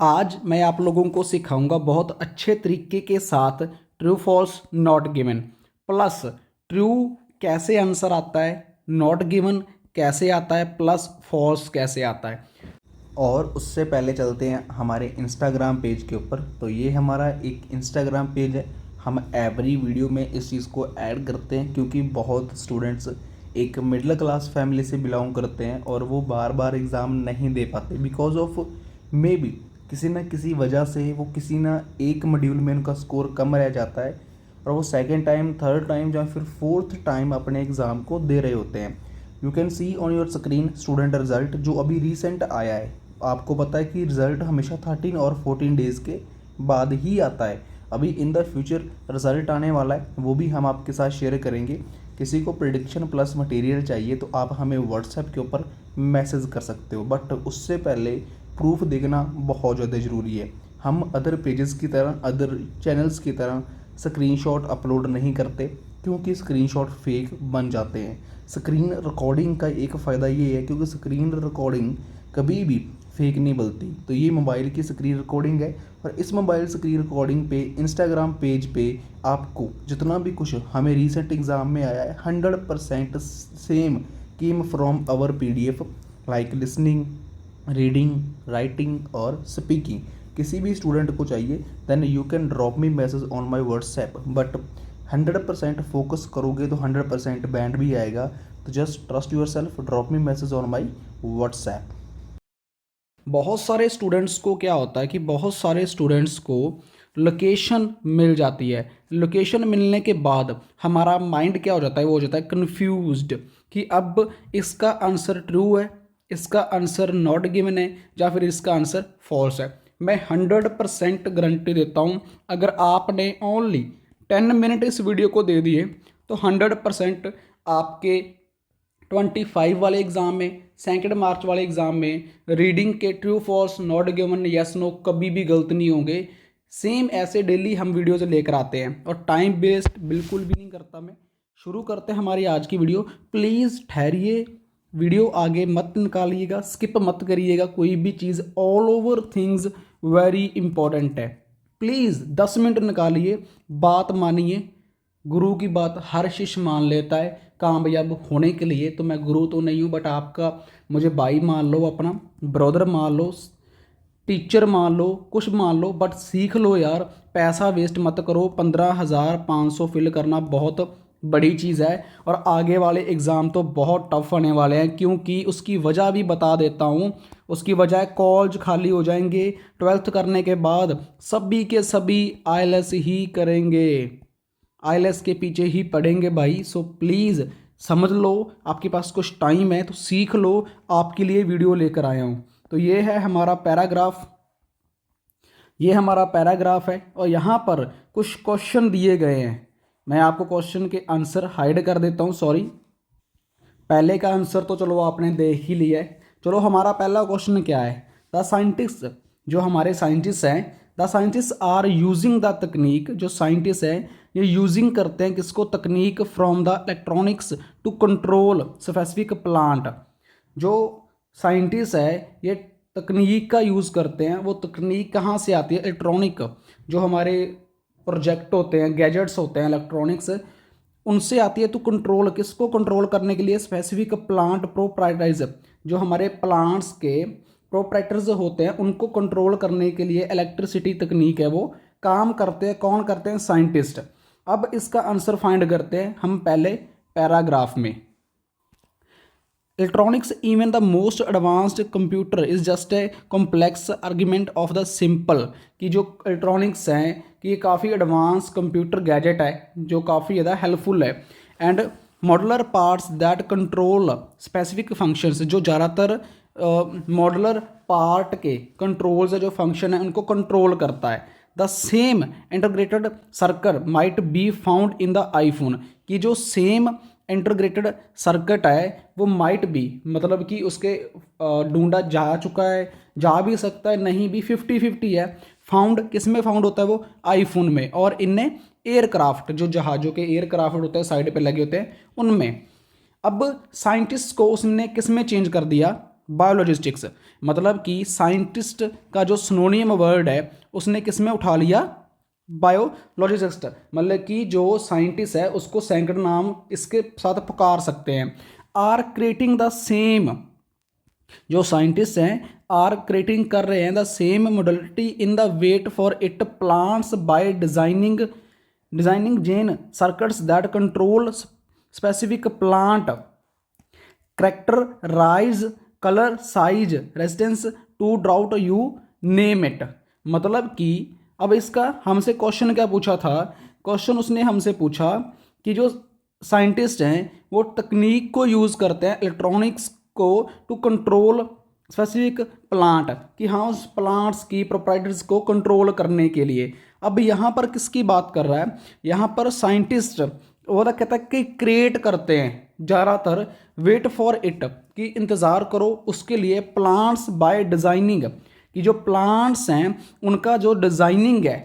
आज मैं आप लोगों को सिखाऊंगा बहुत अच्छे तरीके के साथ true false not given plus true कैसे आंसर आता है, नॉट गिवन कैसे आता है, प्लस फॉल्स कैसे आता है। और उससे पहले चलते हैं हमारे इंस्टाग्राम पेज के ऊपर। तो ये हमारा एक इंस्टाग्राम पेज है। हम एवरी वीडियो में इस चीज़ को ऐड करते हैं क्योंकि बहुत स्टूडेंट्स एक मिडिल क्लास फैमिली से बिलोंग करते हैं और वो बार बार एग्ज़ाम नहीं दे पाते बिकॉज ऑफ मे बी किसी न किसी वजह से वो किसी ना एक मॉड्यूल में उनका स्कोर कम रह जाता है और वो सेकेंड टाइम, थर्ड टाइम या फिर फोर्थ टाइम अपने एग्ज़ाम को दे रहे होते हैं। You can see on your screen student result जो अभी रिसेंट आया है। आपको पता है कि रिज़ल्ट हमेशा 13 और 14 डेज़ के बाद ही आता है। अभी इन द फ्यूचर रिज़ल्ट आने वाला है, वो भी हम आपके साथ शेयर करेंगे। किसी को प्रिडिक्शन प्लस मटेरियल चाहिए तो आप हमें व्हाट्सएप के ऊपर मैसेज कर सकते हो, बट उससे पहले प्रूफ देखना बहुत ज़्यादा ज़रूरी है। हम अदर पेजेस की तरह, अदर चैनल्स की तरह स्क्रीनशॉट अपलोड नहीं करते क्योंकि स्क्रीनशॉट फेक बन जाते हैं। स्क्रीन रिकॉर्डिंग का एक फ़ायदा ये है क्योंकि स्क्रीन रिकॉर्डिंग कभी भी फेक नहीं बनती। तो ये मोबाइल की स्क्रीन रिकॉर्डिंग है और इस मोबाइल स्क्रीन रिकॉर्डिंग पे इंस्टाग्राम पेज पे आपको जितना भी कुछ हमें रीसेंट एग्ज़ाम में आया है 100% same came from our PDF like listening, reading, writing और स्पीकिंग। किसी भी स्टूडेंट को चाहिए then you can drop me message on my WhatsApp, but 100% focus करोगे तो 100% बैंड भी आएगा। तो just trust your self, drop me message on my WhatsApp. बहुत सारे स्टूडेंट्स को क्या होता है कि बहुत सारे स्टूडेंट्स को लोकेशन मिल जाती है। लोकेशन मिलने के बाद हमारा माइंड क्या हो जाता है, वो हो जाता है कन्फ्यूज्ड कि अब इसका आंसर ट्रू है, इसका आंसर नॉट गिवन है या फिर इसका आंसर फॉल्स है। मैं 100% गारंटी देता हूँ अगर आपने ओनली 10 मिनट इस वीडियो को दे दिए तो 100% आपके 25 वाले एग्ज़ाम में, 2 मार्च वाले एग्ज़ाम में रीडिंग के true false not given yes no कभी भी गलत नहीं होंगे। सेम ऐसे डेली हम वीडियोज़ लेकर आते हैं और टाइम वेस्ट बिल्कुल भी नहीं करता मैं। शुरू करते हैं हमारी आज की वीडियो। प्लीज़ ठहरिए, वीडियो आगे मत निकालिएगा, स्किप मत करिएगा कोई भी चीज़। All over things very important है। प्लीज़ 10 मिनट निकालिए, बात मानिए। गुरु की बात हर शिष्य मान लेता है कामयाब होने के लिए। तो मैं गुरु तो नहीं हूँ बट आपका मुझे भाई मान लो, अपना ब्रदर मान लो, टीचर मान लो, कुछ मान लो, बट सीख लो यार। पैसा वेस्ट मत करो। 15,500 फिल करना बहुत बड़ी चीज़ है और आगे वाले एग्ज़ाम तो बहुत टफ आने वाले हैं क्योंकि उसकी वजह भी बता देता हूँ। उसकी वजह कॉलेज खाली हो जाएंगे। 12th करने के बाद सभी के सभी IELTS ही करेंगे, IELTS के पीछे ही पढ़ेंगे भाई। सो प्लीज़ समझ लो, आपके पास कुछ टाइम है तो सीख लो। आपके लिए वीडियो लेकर आया हूँ। तो ये है हमारा पैराग्राफ, ये हमारा पैराग्राफ है और यहाँ पर कुछ क्वेश्चन दिए गए हैं। मैं आपको क्वेश्चन के आंसर हाइड कर देता हूँ, सॉरी। पहले का आंसर तो चलो आपने देख ही लिया है। चलो हमारा पहला क्वेश्चन क्या है। द साइंटिस्ट, जो हमारे साइंटिस्ट हैं, the scientist are using the तकनीक, जो साइंटिस्ट हैं ये यूजिंग करते हैं किसको, तकनीक from the electronics to control specific plant. जो साइंटिस्ट है ये तकनीक का यूज़ करते हैं। वो तकनीक कहाँ से आती है, इलेक्ट्रॉनिक, जो हमारे प्रोजेक्ट होते हैं, गैजेट्स होते हैं इलेक्ट्रॉनिक्स, उनसे आती है। तो कंट्रोल किसको कंट्रोल करने के लिए, स्पेसिफिक प्लांट प्रोप्राइटर्स, जो हमारे प्लांट्स के प्रोप्राइटर्स होते हैं उनको कंट्रोल करने के लिए इलेक्ट्रिसिटी तकनीक है वो काम करते हैं। कौन करते हैं, साइंटिस्ट। अब इसका आंसर फाइंड करते हैं हम पहले पैराग्राफ में। Electronics even the most advanced computer is just a complex argument of the simple, कि जो इलेक्ट्रॉनिक्स हैं कि ये काफ़ी एडवांस कंप्यूटर गैजेट है जो काफ़ी ज़्यादा हेल्पफुल है। And modular parts that control specific functions, जो ज़्यादातर मॉडुलर पार्ट के कंट्रोल्स जो फंक्शन है उनको कंट्रोल करता है। The same integrated circuit might be found in the iPhone, कि जो सेम इंटीग्रेटेड सर्किट है वो माइट भी, मतलब कि उसके ढूंढा जा चुका है, जा भी सकता है, नहीं भी, 50-50 है। फाउंड किस में फाउंड होता है वो, आईफोन में, और इनने एयरक्राफ्ट, जो जहाज़ों के एयरक्राफ्ट होते हैं साइड पे लगे होते हैं उनमें। अब साइंटिस्ट को उसने किस में चेंज कर दिया, बायोलॉजिस्टिक्स, मतलब कि साइंटिस्ट का जो सिनोनियम वर्ड है उसने किस में उठा लिया, बायोलॉजिस्ट, मतलब कि जो साइंटिस्ट है उसको सेकंड नाम इसके साथ पुकार सकते हैं। आर क्रिएटिंग द सेम, जो साइंटिस्ट हैं आर क्रिएटिंग कर रहे हैं the same modality in the wet for it plants by designing gene circuits that control specific plant characterize colour size resistance to drought you name it. मतलब कि अब इसका हमसे क्वेश्चन क्या पूछा था, क्वेश्चन उसने हमसे पूछा कि जो साइंटिस्ट हैं वो तकनीक को यूज़ करते हैं इलेक्ट्रॉनिक्स को टू कंट्रोल स्पेसिफिक प्लांट, कि हाँ उस प्लांट्स की प्रोपर्टीज को कंट्रोल करने के लिए। अब यहाँ पर किसकी बात कर रहा है, यहाँ पर साइंटिस्ट वो तो कहता है कि क्रिएट करते हैं ज़्यादातर, वेट फॉर इट कि इंतज़ार करो उसके लिए, प्लांट्स बाय डिज़ाइनिंग कि जो प्लांट्स हैं उनका जो डिज़ाइनिंग है,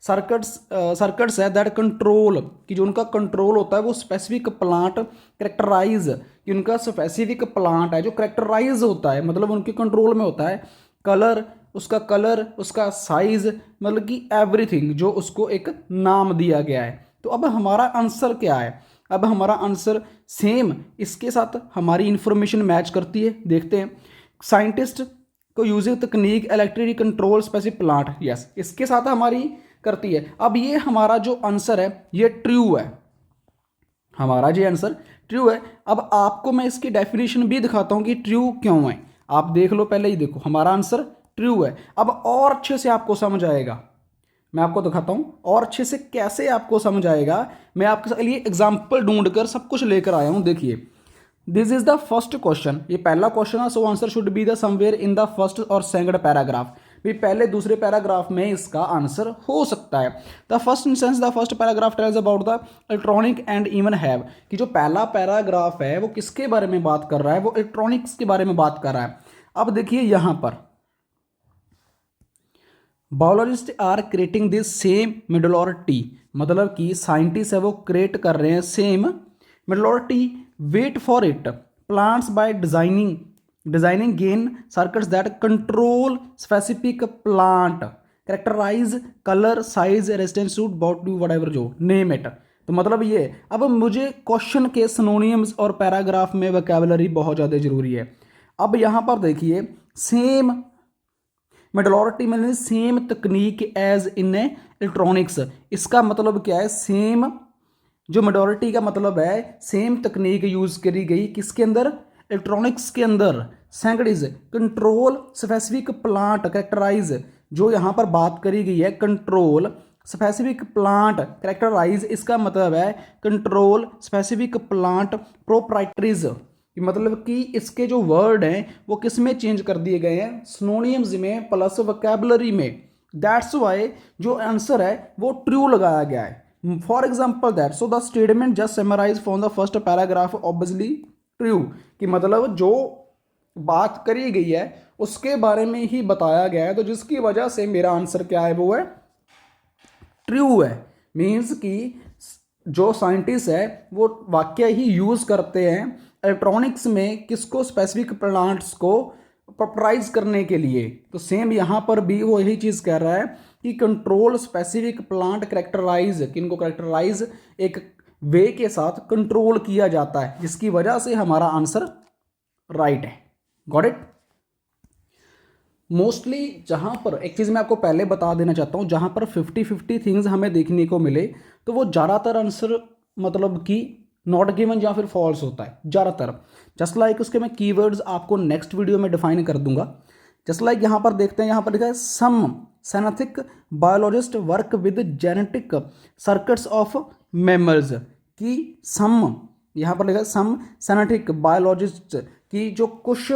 सर्किट्स है दैट कंट्रोल कि जो उनका कंट्रोल होता है वो स्पेसिफिक प्लांट करेक्टराइज, कि उनका स्पेसिफिक प्लांट है जो करेक्टराइज होता है, मतलब उनके कंट्रोल में होता है, कलर उसका साइज, मतलब कि एवरीथिंग जो उसको एक नाम दिया गया है। तो अब हमारा आंसर क्या है, अब हमारा आंसर सेम इसके साथ हमारी इंफॉर्मेशन मैच करती है। देखते हैं, साइंटिस्ट को यूजिंग तकनीक electric control specific plant, yes इसके साथ हमारी करती है। अब ये हमारा जो आंसर है ये ट्रू है, हमारा जो आंसर ट्रू है। अब आपको मैं इसकी डेफिनेशन भी दिखाता हूँ कि ट्रू क्यों है, आप देख लो, पहले ही देखो हमारा आंसर ट्रू है। अब और अच्छे से आपको समझ आएगा, मैं आपको दिखाता हूँ और अच्छे से कैसे आपको समझ आएगा। मैं आपके लिए एग्जाम्पल ढूंढकर सब कुछ लेकर आया हूँ। देखिए, this is the first question, ये पहला क्वेश्चन है, so answer should be the somewhere in the first और सेकंड पैराग्राफ। भी पहले दूसरे पैराग्राफ में इसका आंसर हो सकता है। The first instance, the first paragraph tells about the electronic and even have, कि जो पहला पैराग्राफ है वो किसके बारे में बात कर रहा है, वो इलेक्ट्रॉनिक्स के बारे में बात कर रहा है। अब देखिए यहाँ पर biologist are creating this same modularity, मतलब कि साइंटिस्ट है वो क्रिएट कर रहे हैं same modularity, wait for it plants by designing gene circuits that control specific plant characterise colour size resistance to बाउट टू व्हाटएवर जो नेम इट। तो मतलब ये, अब मुझे क्वेश्चन के सिनोनिम्स और पैराग्राफ में वोकैबुलरी बहुत ज़्यादा जरूरी है। अब यहाँ पर देखिए, सेम मेडलॉरिटी में सेम तकनीक एज इन इलेक्ट्रॉनिक्स, इसका मतलब क्या है, सेम जो मेडोरिटी का मतलब है सेम तकनीक यूज करी गई किसके अंदर, इलेक्ट्रॉनिक्स के अंदर। Second is control specific plant characterize, जो यहाँ पर बात करी गई है कंट्रोल स्पेसिफिक प्लांट कैरेक्टराइज, इसका मतलब है कंट्रोल स्पेसिफिक प्लांट प्रोप्राइटरीज, मतलब कि इसके जो वर्ड हैं वो किस में चेंज कर दिए गए हैं, सिनोनिम्स में प्लस वोकैबुलरी में। दैट्स वाई जो आंसर है वो ट्रू लगाया गया है। For example that, so the statement just summarise from the first paragraph obviously true, कि मतलब जो बात करी गई है उसके बारे में ही बताया गया है, तो जिसकी वजह से मेरा आंसर क्या है, वो है ट्रू है। मीन्स कि जो साइंटिस्ट है वो वाक्य ही यूज करते हैं इलेक्ट्रॉनिक्स में किसको, स्पेसिफिक प्लांट्स को प्रॉपराइज करने के लिए। तो सेम यहाँ पर भी वो यही चीज़ कह रहा है कि कंट्रोल स्पेसिफिक प्लांट करेक्टराइज, किनको करेक्टराइज एक वे के साथ कंट्रोल किया जाता है, जिसकी वजह से हमारा आंसर राइट है। Got it. मोस्टली जहाँ पर एक चीज़ मैं आपको पहले बता देना चाहता हूँ, जहाँ पर 50-50 थिंग्स हमें देखने को मिले तो वो ज़्यादातर आंसर मतलब कि नॉट गिवन या फिर फॉल्स होता है ज़्यादातर। जस्ट लाइक उसके मैं कीवर्ड्स आपको नेक्स्ट वीडियो में डिफाइन कर दूंगा। जस्ट लाइक यहाँ पर देखते हैं, यहाँ पर लिखा है some synthetic biologist work with genetic circuits of mammals, कि सम यहाँ पर लिखा है सम सेनेथिक बायोलॉजिस्ट, की जो कुछ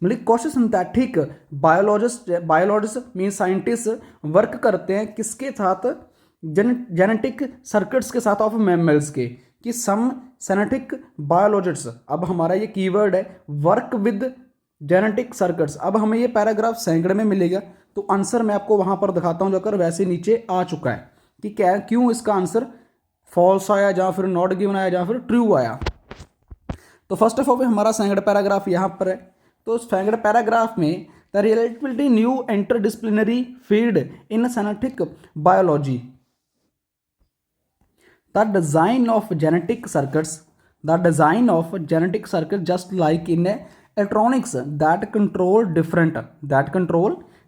मतलब कुछ synthetic biologist mean scientist work करते हैं किसके साथ, जेनेटिक सर्किट्स के साथ ऑफ मैमल्स के, कि सम सेनेटिक बायोलॉजिस्ट। अब हमारा ये कीवर्ड है वर्क विद जेनेटिक सर्किट्स। अब हमें ये पैराग्राफ सेकंड में मिलेगा, तो आंसर मैं आपको वहां पर दिखाता हूं जाकर, वैसे नीचे आ चुका है कि क्या क्यों इसका आंसर फॉल्स आया, या फिर नॉट गिवन आया, या फिर ट्रू आया। तो फर्स्ट ऑफ ऑल हमारा सेकंड पैराग्राफ यहाँ पर है। तो उस सेकंड पैराग्राफ में the relatively new interdisciplinary field in synaptic biology, the design of genetic circuits, the design of genetic circuits just like in electronics that control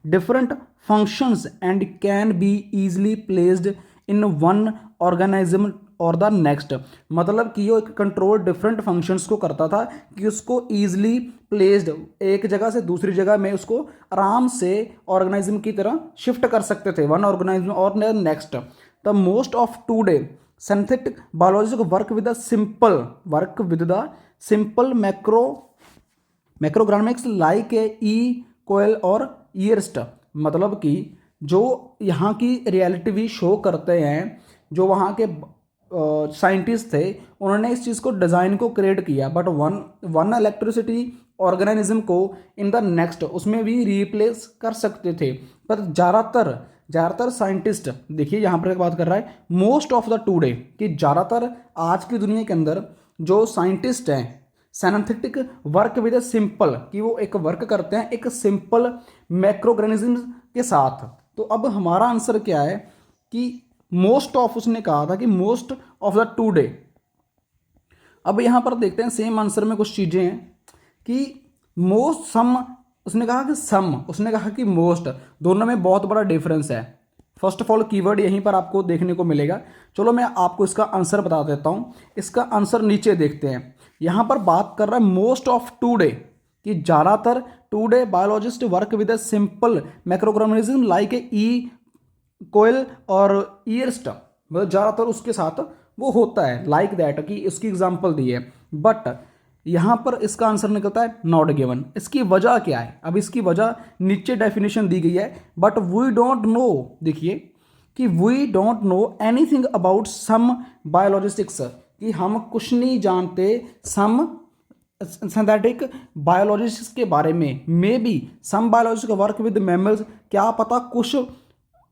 different functions and can be easily placed in one organism और the next. मतलब कि वो एक control different functions को करता था कि उसको ईजिली प्लेस्ड एक जगह से दूसरी जगह में उसको आराम से ऑर्गेनिज्म की तरह शिफ्ट कर सकते थे, वन ऑर्गेनिज्म और next. The most of today synthetic biologists work with the simple macroeconomics like E coil और EARST। मतलब कि जो यहाँ की रियलिटी भी शो करते हैं, जो वहाँ के साइंटिस्ट थे, उन्होंने इस चीज़ को डिज़ाइन को क्रिएट किया, बट वन इलेक्ट्रिसिटी ऑर्गेनिज्म को इन द नेक्स्ट उसमें भी रिप्लेस कर सकते थे। पर ज़्यादातर साइंटिस्ट, देखिए यहाँ पर बात कर रहा है मोस्ट ऑफ द टूडे, कि ज़्यादातर आज की दुनिया के अंदर जो साइंटिस्ट हैं synthetic work with a simple, कि वो एक वर्क करते हैं एक सिंपल मैक्रोऑर्गेनिज्म के साथ। तो अब हमारा आंसर क्या है कि मोस्ट ऑफ, उसने कहा था कि मोस्ट ऑफ द टूडे। अब यहाँ पर देखते हैं सेम आंसर में कुछ चीज़ें हैं कि मोस्ट सम, उसने कहा कि सम, उसने कहा कि मोस्ट, दोनों में बहुत बड़ा डिफरेंस है। फर्स्ट ऑफ ऑल कीवर्ड यहीं पर आपको देखने को मिलेगा। चलो मैं आपको इसका आंसर बता देता हूँ। इसका आंसर नीचे देखते हैं। यहाँ पर बात कर रहा है मोस्ट ऑफ टूडे, कि ज़्यादातर today biologist work with a simple macroorganism like E coli और ईयरस्ट, मतलब ज़्यादातर उसके साथ वो होता है लाइक दैट, कि उसकी एग्जाम्पल दी है। बट यहाँ पर इसका आंसर निकलता है नॉट गिवन। इसकी वजह क्या है? अब इसकी वजह नीचे डेफिनेशन दी गई है, बट वी डोंट नो, देखिए कि we don't know anything about some biologistics, कि हम कुछ नहीं जानते सम सिंथेटिक बायोलॉजिस्ट के बारे में। Maybe some biologist work with mammals, क्या पता कुछ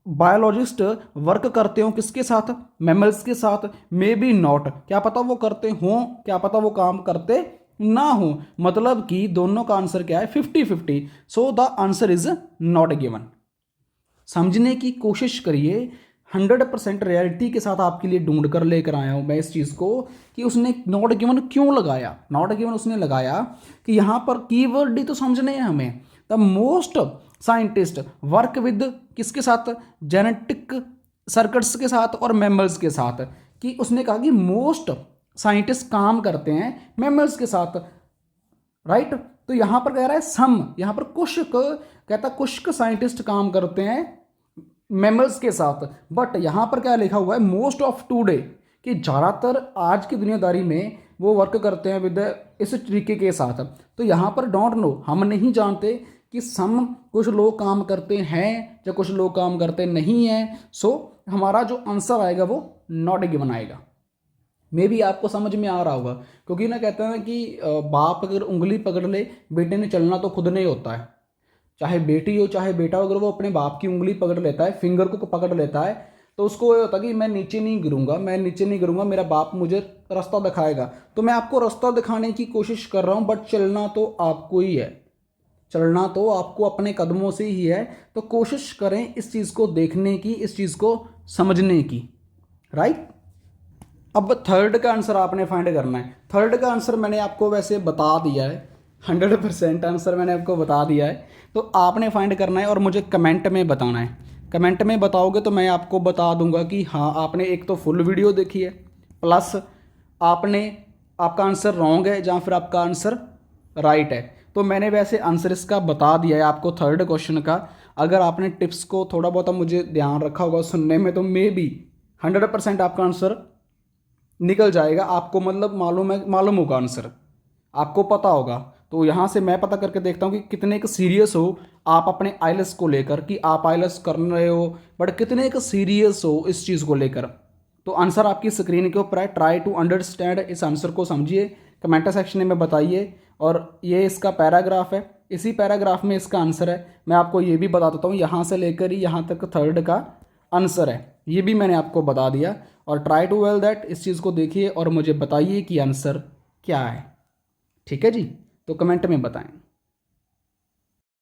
बायोलॉजिस्ट वर्क करते हो किसके साथ? मैमल्स के साथ। मे बी नॉट, क्या पता वो करते हों, क्या पता वो काम करते ना हो। मतलब कि दोनों का आंसर क्या है? 50-50। So the answer is not given. समझने की कोशिश करिए। 100% रियलिटी के साथ आपके लिए ढूंढ कर लेकर आया हूं मैं इस चीज़ को, कि उसने नॉट गिवन क्यों लगाया। नॉट गिवन उसने लगाया कि यहाँ पर कीवर्ड ही तो समझने हैं हमें। The most scientist work with किसके साथ? जेनेटिक सर्किट्स के साथ और मैमल्स के साथ। कि उसने कहा कि मोस्ट साइंटिस्ट काम करते हैं मैमल्स के साथ, राइट। तो यहाँ पर कह रहा है सम, यहाँ पर कुछ साइंटिस्ट काम करते हैं मैमल्स के साथ। बट यहाँ पर क्या लिखा हुआ है? मोस्ट ऑफ टूडे, कि ज़्यादातर आज की दुनियादारी में वो वर्क करते हैं विद इस तरीके के साथ। तो यहाँ पर डोंट नो, हम नहीं जानते कि सम कुछ लोग काम करते हैं या कुछ लोग काम करते नहीं हैं। सो हमारा जो आंसर आएगा वो नॉट गिवन आएगा। मे भी आपको समझ में आ रहा होगा, क्योंकि ना कहते हैं कि बाप अगर उंगली पकड़ ले, बेटे ने चलना तो खुद नहीं होता है। चाहे बेटी हो चाहे बेटा हो, अगर वो अपने बाप की उंगली पकड़ लेता है, फिंगर को पकड़ लेता है, तो उसको ये होता है कि मैं नीचे नहीं गिरूंगा, मेरा बाप मुझे रास्ता दिखाएगा। तो मैं आपको रास्ता दिखाने की कोशिश कर रहा हूँ, बट चलना तो आपको ही है, चलना तो आपको अपने कदमों से ही है। तो कोशिश करें इस चीज़ को देखने की, इस चीज़ को समझने की, राइट। अब थर्ड का आंसर आपने फाइंड करना है। थर्ड का आंसर मैंने आपको वैसे बता दिया है, 100% आंसर मैंने आपको बता दिया है। तो आपने फाइंड करना है और मुझे कमेंट में बताना है। कमेंट में बताओगे तो मैं आपको बता दूंगा कि हाँ आपने एक तो फुल वीडियो देखी है, प्लस आपका आंसर रॉन्ग है या फिर आपका आंसर राइट है। तो मैंने वैसे आंसर इसका बता दिया है आपको, थर्ड क्वेश्चन का। अगर आपने टिप्स को थोड़ा बहुत मुझे ध्यान रखा होगा सुनने में, तो मे बी 100% आपका आंसर निकल जाएगा। आपको मतलब मालूम होगा आंसर, आपको पता होगा। तो यहाँ से मैं पता करके देखता हूँ कि कितने एक सीरियस हो आप अपने आइलेट्स को लेकर, कि आप आइलेट्स कर रहे हो बट कितने एक सीरियस हो इस चीज़ को लेकर। तो आंसर आपकी स्क्रीन के ऊपर है। ट्राई टू अंडरस्टैंड, इस आंसर को समझिए, कमेंट सेक्शन में बताइए। और ये इसका पैराग्राफ है, इसी पैराग्राफ में इसका आंसर है। मैं आपको ये भी बता देता हूँ, यहाँ से लेकर ही यहाँ तक थर्ड का आंसर है, ये भी मैंने आपको बता दिया। और ट्राई टू वेल दैट, इस चीज़ को देखिए और मुझे बताइए कि आंसर क्या है। ठीक है जी, तो कमेंट में बताएं।